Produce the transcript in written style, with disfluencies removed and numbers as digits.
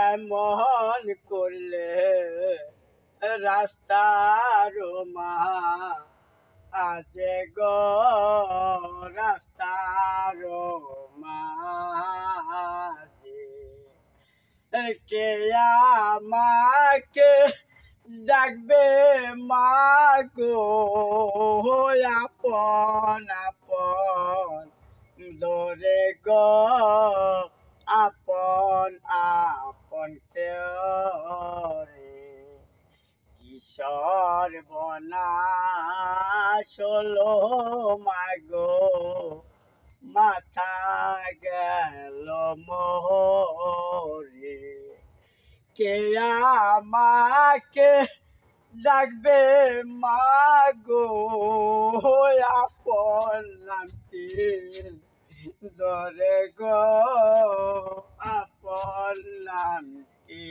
এমন করলে রাস্তার মা আজে গো রাস্তার মাঝে কে আমাকে ডাকবে মা গো আপন আপন দরে গো আপন আপন করে কিশোর বনাশ হলো মাগো মাথা গেল মোরে কে আমাকে ডাকবে মাগো আপন নামটি ধরে গো আপন নামটি